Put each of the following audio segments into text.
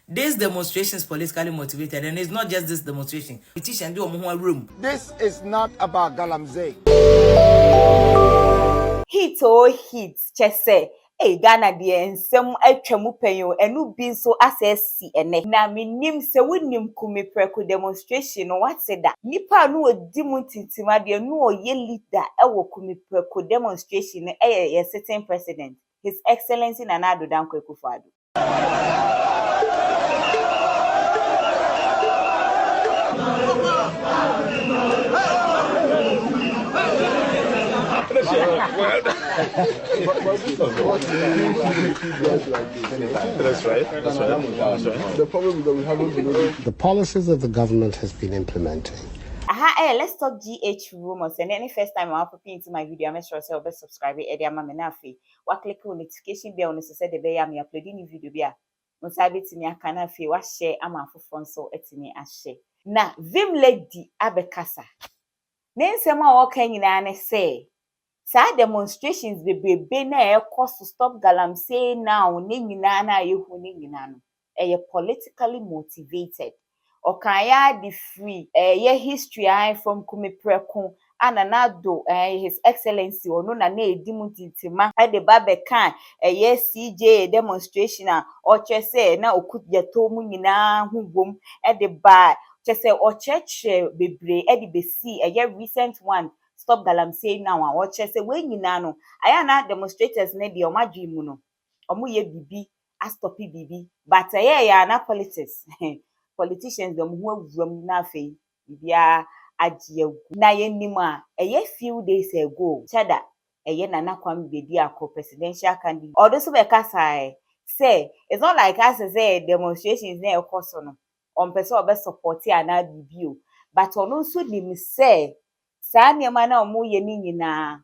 This demonstration is politically motivated, and it's not just this demonstration. Petition do a room. This is not about Galamsey. Hit or hit, chese. Hey, Ghana dear, and some penyo, and no being so assess ene. Na me nim se winim kumi preko demonstration or what said that? Nipa no a dimuntintima dear no ye leader ewo kumi preko demonstration a certain president. His Excellency Nana Addo Dankwa Akufo-Addo. That's right. The problem is that we haven't been. The policies that the government has been implementing. Let's talk GH rumors. And any first time I'm popping into my video, make sure you subscribe. What click on notification bell on the the bay. I'm uploading new video. Bia, musabi tini akana fi. What share? I'm a for so etini a share. Na vim lady abekasa. Nensema walking in say. Sa demonstrations be na cost to stop Galamsey now. Ningina na yehu ningina no. Politically motivated. Okanya the free ye history from Kumi Preko Ananado His Excellency or no na edimutintima the babe can ye CJ demonstration or say na okudya tomu nyina hubom the ba chese or church bebre the besi ye recent one stop Galamsey now or chese we nyina no aya na demonstrators na di omadwi mu no omo ye bibi a stop bibi but ya na politics politicians them who from nafe bia agiegu na yenim a few days ago chada Nana Kwame Bediako presidential candidate or so be kasa say it's not like us say demonstrations na ekoso no on person obe support ya na bibio but ono so nim say sa niema na omo ye ni nyina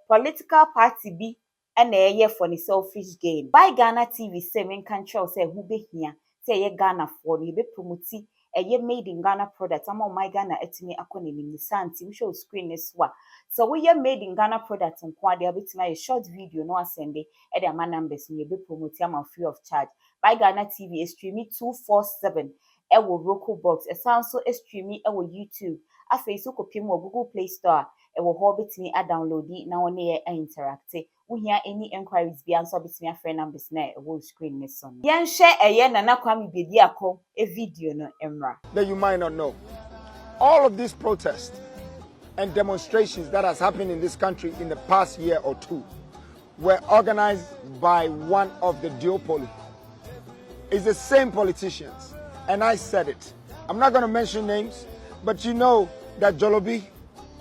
political party bi na for the selfish gain by Ghana TV say men can show say who be here say ye Ghana for you be promote made in Ghana product. I'm on my Ghana etimi akoni ni santi. We show screen this one. So we made in Ghana product and quad bit my short video no send it at the man numbers me be promote am free of charge. By Ghana TV stream 247 will Roku box. A sound so stream me YouTube. A Facebook opim Google Play Store. Will hobbit me a download it now near interact. We hear any inquiries be answered between my friend numbers na will screen this on. Yan share Nana Kwame Bediako a video no emra. That you might not know. All of these protests and demonstrations that has happened in this country in the past year or two were organized by one of the duopoly. It's the same politicians. And I said it. I'm not going to mention names, but you know that Jolobi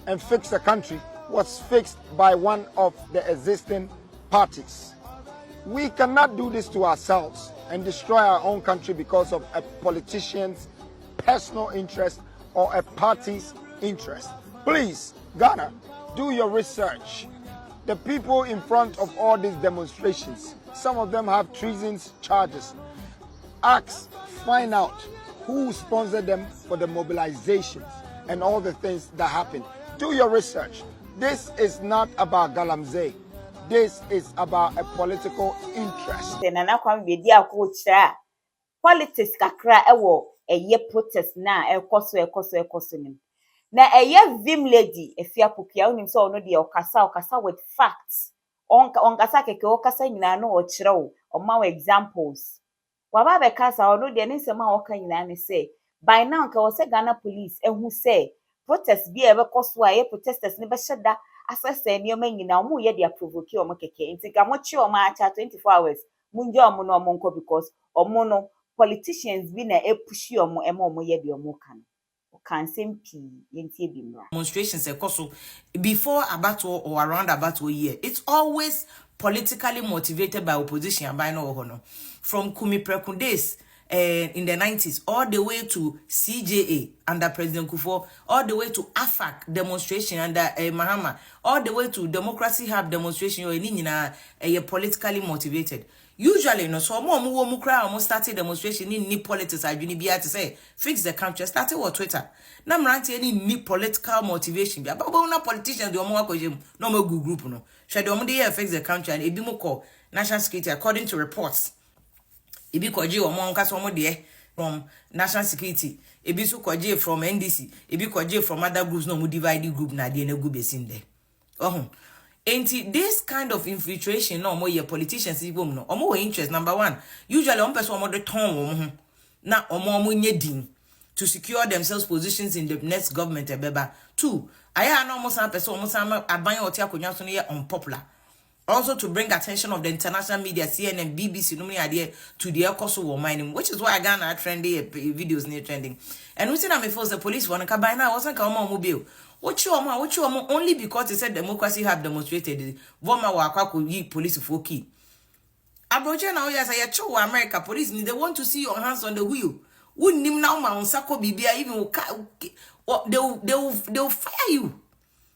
and Fix the Country was fixed by one of the existing parties. We cannot do this to ourselves and destroy our own country because of a politician's personal interest or a party's interest. Please, Ghana, do your research. The people in front of all these demonstrations, some of them have treason charges. Find out who sponsored them for the mobilizations and all the things that happened. Do your research. This is not about Galamsey. This is about a political interest. Nana Kwame Bediako cha politics kakra ewo protest na ekoso nim. Na vim lady Afia Pokuaa unim so no de okasa with facts. Onkasa keke okasa nyina no ochrew oma examples. Waba be kasa ono de ne nsema oka nyina ne say by now ka wose Ghana police ehu say protest bi ebe koso a protesters ne be sheda asese nioma nyina omo ye dia provoke omo keke nti ga mo chi omo acha 24 hours munje omo no omo nko because omo no politicians bi na epushi omo omo ye dia omo kan demonstrations before a battle or around a battle year. It's always politically motivated by opposition by no honor. From Kumi Preko days in the 90s all the way to CJA under President Kufuor, all the way to Afia demonstration under Mahama, all the way to Democracy Hub demonstration politically motivated. Usually, no, so more cry almost started demonstration in ni politics. I been to say fix the country. Started what Twitter. Now I'm any ni political motivation. But no politicians do more no more group no. Should the fix the country and a call national security according to reports. Ebi kwaje omo nkasa omo de from national security, ebi so kwaje from NDC, ebi kwaje from other groups no mo divide group na de na gu besin there. Ain't this kind of infiltration no more your politicians even no omo interest. Number one, usually on person omo de ton na omo nye din to secure themselves positions in the next government ebeba. Two, aya no mo san person omo san aban oti akonya so no unpopular. Also to bring attention of the international media, CNN, BBC, no many idea to the Ekoso war mining, which is why I got trendy videos near trending. And we see that me force the police want to buy now wasn't come on mobile. What you only because they said democracy have demonstrated Voma wa kwaku yi police for key. Abroja now yes I show America police they want to see your hands on the wheel. Wouldn't him now on Sako Bibia even they'll fire you.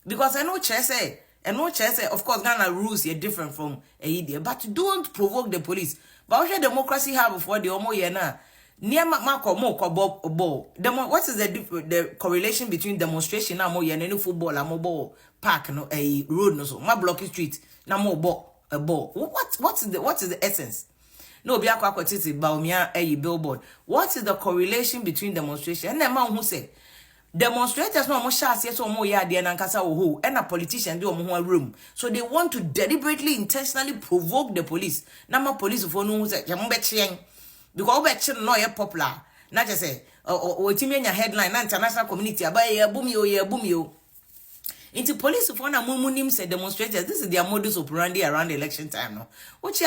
Because I know Chese. And no chance, of course, Ghana rules are different from a idea, but don't provoke the police. But what democracy have before the Omo Yena? Near Marco Moko Bob. What is the correlation between demonstration now more Yena football and mobile park no a road no so my blocky street now more a ball. What is the essence? No be akwa kwatiti baumia a billboard. What is the correlation between demonstration and the man who say demonstrators no mo shas yes o mo ya de na nkasa wo ho and a politician do mo ho room, so they want to deliberately intentionally provoke the police na ma police for no say ya mo be chien because be chien no ye popular na je say o timi anya headline na international community abaye ya bumi o into police for na mumunim say demonstrators this is their modus operandi around the election time no which you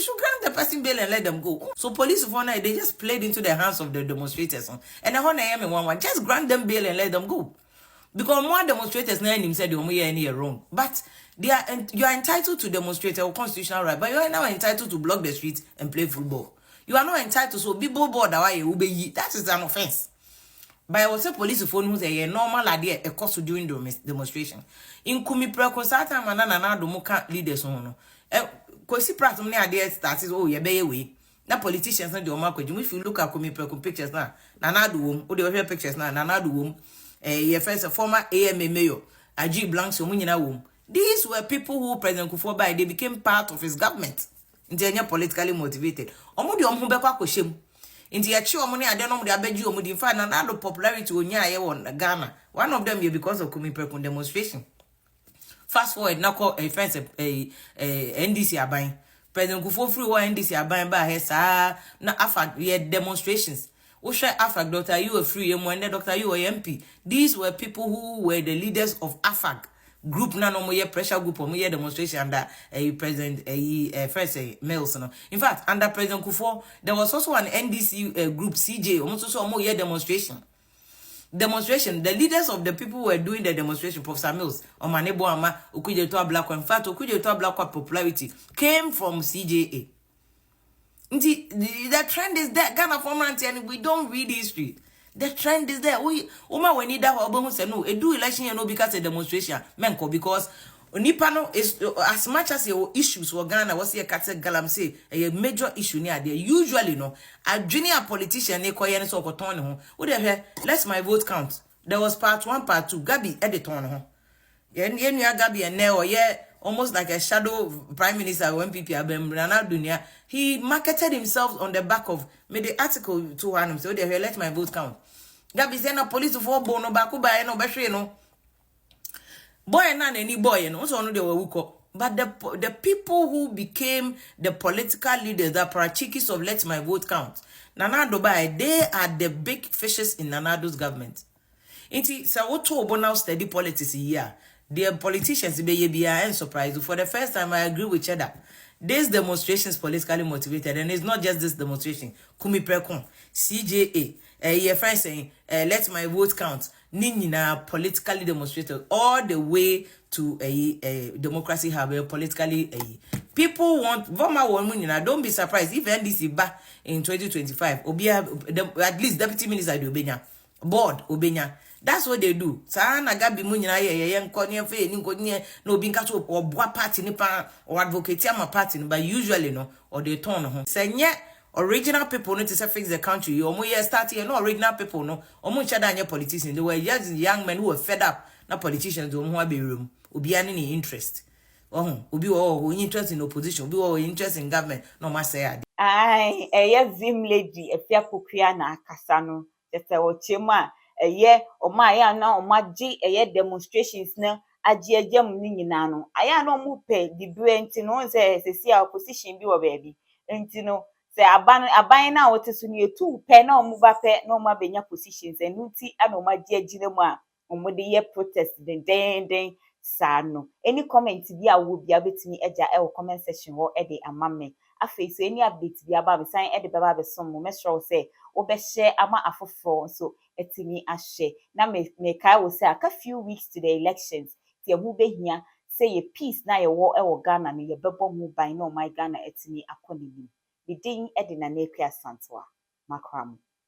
should grant the person bail and let them go. So police for now they just played into the hands of the demonstrators and I want to one just grant them bail and let them go because more demonstrators now him said you any wrong, but you are entitled to demonstrate your constitutional right, but you are now entitled to block the streets and play football. You are not entitled so be board that is an offense. But I was a police phone who's a normal idea a cost during the demonstration. In Kumi Precosata Manana do Moka leaders on. Kosi Pratum idea started, oh, ye bay away. Na politicians and your market. If you look at Kumi Precum pictures now, Nana do womb, or the pictures now, Nana do womb, a first a former AMA mayor, G Blanks, Munina womb. These were people who President Kufuor they became part of his government. They are politically motivated. Omudi Ombeko Shim. Inti ya chiwa muni adeno mudi abeji omudi infa na nado popularity onya ye won Ghana. One of them is because of Kumi Prekun demonstration. Fast forward na call a friends NDC abain. President Kufuor free wa NDC abain ba he sa na afag ye demonstrations. Usha afag Dr. You were free and Dr. You were MP. These were people who were the leaders of afag group na no more pressure group or more demonstration under a president first males no. In fact, under President Kufuor, there was also an NDC group CJ almost also more demonstration. The leaders of the people who were doing the demonstration, Professor Mills, Omanebo Ama, Okuje to Black, in fact, Okuje to Black popularity came from CJA. The trend is there, Ghana format, and we don't read history. The trend is there. We need that or say no. Do election you know because a demonstration menko because Nipano is as much as your issues for Ghana was here Galam say a major issue near there. Usually no a junior politician they call so home. Let's my vote count. There was part 1, part 2. Gabi edit on home. Gabi and now almost like a shadow prime minister when people are he marketed himself on the back of made the article to him so they let my vote count. Gabi send a police for bono baku by no bashe no boy and any boy no so no they were but the people who became the political leaders, the parachikis of let my vote count, Nana Dubai, they are the big fishes in Nanado's government. Inti sa oto now steady politics here. The politicians be and surprised. For the first time, I agree with Cheddar. This demonstration is politically motivated, and it's not just this demonstration. Kumi Prekun, CJA, your friend saying, let my vote count. Nina politically demonstrated all the way to a democracy have a politically people want Voma one. Don't be surprised if NDC back in 2025. Obia at least deputy minister Obenya, board Obenya. That's what they do. Sana gabi munyina ye nkonye fe ni nkonye no bi nkato obwa party nipa or advocate ama party but usually no or they turn ho. Senye original people no to say fix the country. Omo ye start here no original people no. Omo chada anye politicians. They were just young men who were fed up na politicians omo ho aberum. Obi ani ni interest. Oh, obi wo interest in opposition, obi wo interest in government, no ma say ade. Ai, Vim lady, Afia Pokuaa na akasa no. Tete wo chemu a, oma ya na oma gi demonstrations na agye mu ni nyina no. Aya na omu pe dibre nti no se sesi a opposition bi wo baabi. Nti no, se aban na wote so ne etu pe na omu ba pe na omu abenya positions enu nti ana omu agye mu a omu de ye protest den saa no. Any comment bi a wo bia betimi eja e wo comment section ho e de amame. Afei so any update bi aba besan e de baba be som mo mesro say wo be share ama afoforo so etimi ahye na me kai wo say aka few weeks to the elections ti ehu behia say ye peace na ye wo e wo Ghana no ye bebo mu ban na o my Ghana etimi akọ ne bi bidin e de na na akua santoa makram